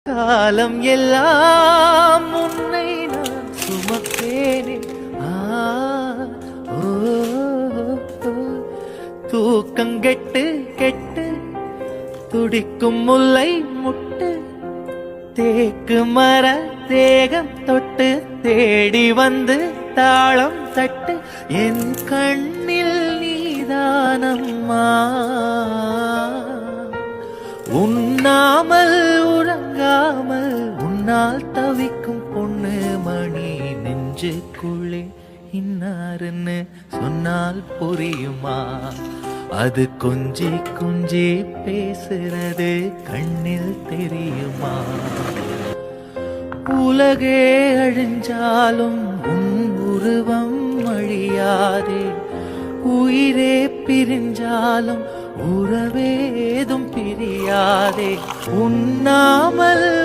காலம் எல்லாம் உன்னை நான் சுமப்பேனே. ஓ, தூக்கங்கெட்டு கெட்டு துடிக்கும் முல்லை முட்டு தேக்கு மர தேகம் தொட்டு தேடி வந்து தாளம் தட்டு என் கண்ணில் நீதானம்மா. உண்ணாமல் உறங்காமல் உன்னால் தவிக்கும் பொண்ணு மணி நெஞ்சுக்குள்ளே இன்னாருன்னு சொன்னால் புரியுமா? அது கொஞ்சி கொஞ்சி பேசுறது கண்ணில் தெரியுமா? உலகே அழிஞ்சாலும் உன் உருவம் அழியாதே. உயிரே பிரிஞ்சாலும் உறவேதும் பிரியாதே. உண்ணாமல்